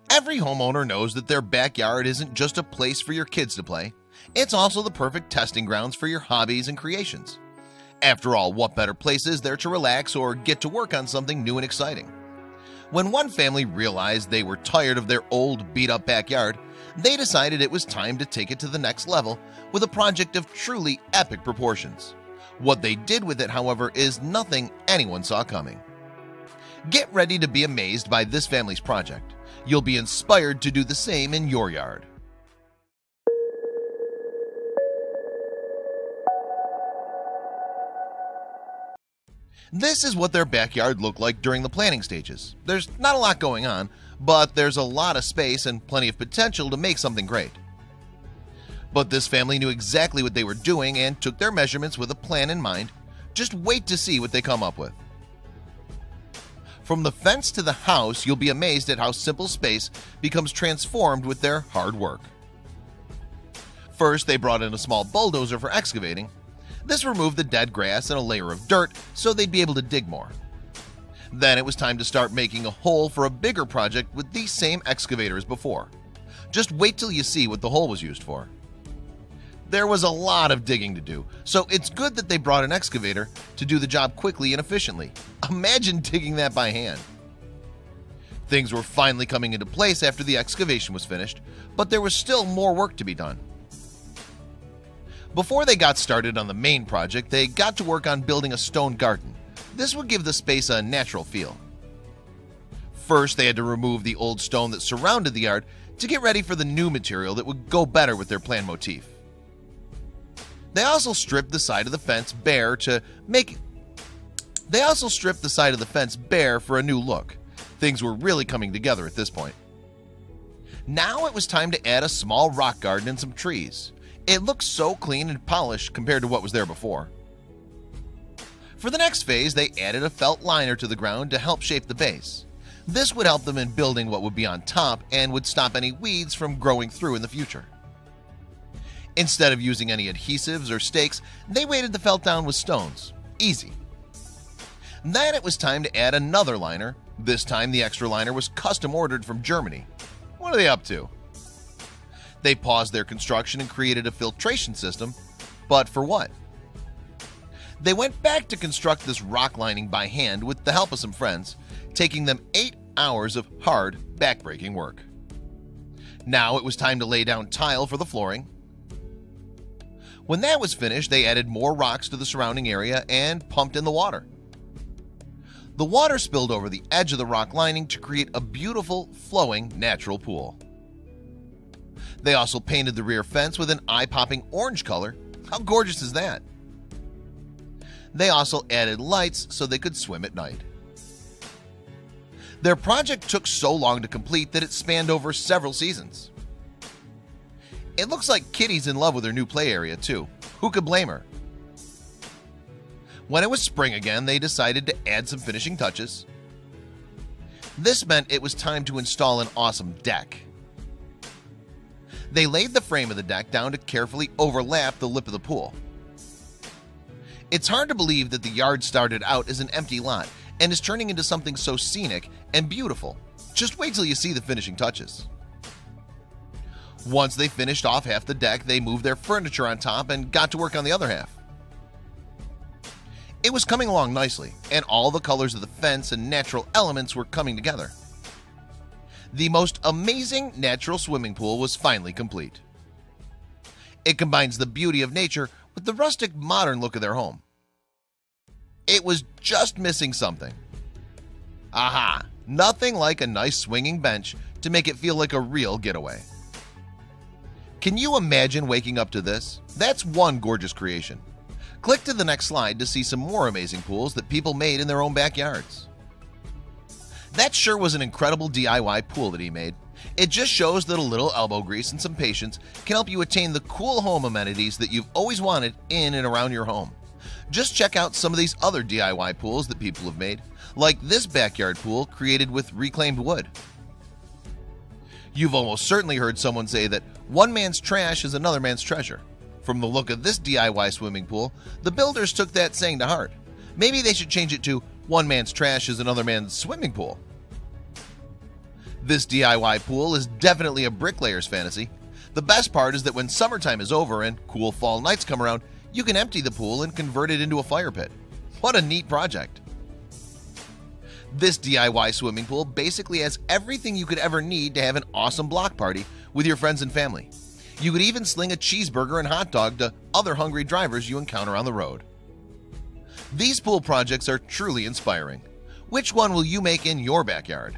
Every homeowner knows that their backyard isn't just a place for your kids to play. It's also the perfect testing grounds for your hobbies and creations. After all, what better place is there to relax or get to work on something new and exciting? When one family realized they were tired of their old beat-up backyard, they decided it was time to take it to the next level with a project of truly epic proportions. What they did with it, however, is nothing anyone saw coming. Get ready to be amazed by this family's project. You'll be inspired to do the same in your yard. This is what their backyard looked like during the planning stages. There's not a lot going on, but there's a lot of space and plenty of potential to make something great. But this family knew exactly what they were doing and took their measurements with a plan in mind. Just wait to see what they come up with. From the fence to the house, you'll be amazed at how simple space becomes transformed with their hard work. First, they brought in a small bulldozer for excavating. This removed the dead grass and a layer of dirt so they'd be able to dig more. Then it was time to start making a hole for a bigger project with the same excavator as before. Just wait till you see what the hole was used for. There was a lot of digging to do, so it's good that they brought an excavator to do the job quickly and efficiently. Imagine digging that by hand. Things were finally coming into place after the excavation was finished, but there was still more work to be done. Before they got started on the main project, they got to work on building a stone garden. This would give the space a natural feel. First, they had to remove the old stone that surrounded the yard to get ready for the new material that would go better with their planned motif. They also stripped the side of the fence bare for a new look. Things were really coming together at this point. Now it was time to add a small rock garden and some trees. It looked so clean and polished compared to what was there before. For the next phase, they added a felt liner to the ground to help shape the base. This would help them in building what would be on top and would stop any weeds from growing through in the future. Instead of using any adhesives or stakes, they weighted the felt down with stones. Easy. Then it was time to add another liner. This time the extra liner was custom ordered from Germany. What are they up to? They paused their construction and created a filtration system, but for what? They went back to construct this rock lining by hand with the help of some friends, taking them 8 hours of hard, backbreaking work. Now it was time to lay down tile for the flooring. When that was finished, they added more rocks to the surrounding area and pumped in the water. The water spilled over the edge of the rock lining to create a beautiful, flowing, natural pool. They also painted the rear fence with an eye-popping orange color. How gorgeous is that? They also added lights so they could swim at night. Their project took so long to complete that it spanned over several seasons. It looks like Kitty's in love with her new play area too. Who could blame her? When it was spring again, they decided to add some finishing touches. This meant it was time to install an awesome deck. They laid the frame of the deck down to carefully overlap the lip of the pool. It's hard to believe that the yard started out as an empty lot and is turning into something so scenic and beautiful. Just wait till you see the finishing touches. Once they finished off half the deck, they moved their furniture on top and got to work on the other half. It was coming along nicely, and all the colors of the fence and natural elements were coming together. The most amazing natural swimming pool was finally complete. It combines the beauty of nature with the rustic modern look of their home. It was just missing something. Aha! Nothing like a nice swinging bench to make it feel like a real getaway. Can you imagine waking up to this? That's one gorgeous creation. Click to the next slide to see some more amazing pools that people made in their own backyards. That sure was an incredible DIY pool that he made. It just shows that a little elbow grease and some patience can help you attain the cool home amenities that you've always wanted in and around your home. Just check out some of these other DIY pools that people have made, like this backyard pool created with reclaimed wood. You've almost certainly heard someone say that one man's trash is another man's treasure. From the look of this DIY swimming pool, the builders took that saying to heart. Maybe they should change it to one man's trash is another man's swimming pool. This DIY pool is definitely a bricklayer's fantasy. The best part is that when summertime is over and cool fall nights come around, you can empty the pool and convert it into a fire pit. What a neat project! This DIY swimming pool basically has everything you could ever need to have an awesome block party with your friends and family. You could even sling a cheeseburger and hot dog to other hungry drivers you encounter on the road. These pool projects are truly inspiring. Which one will you make in your backyard?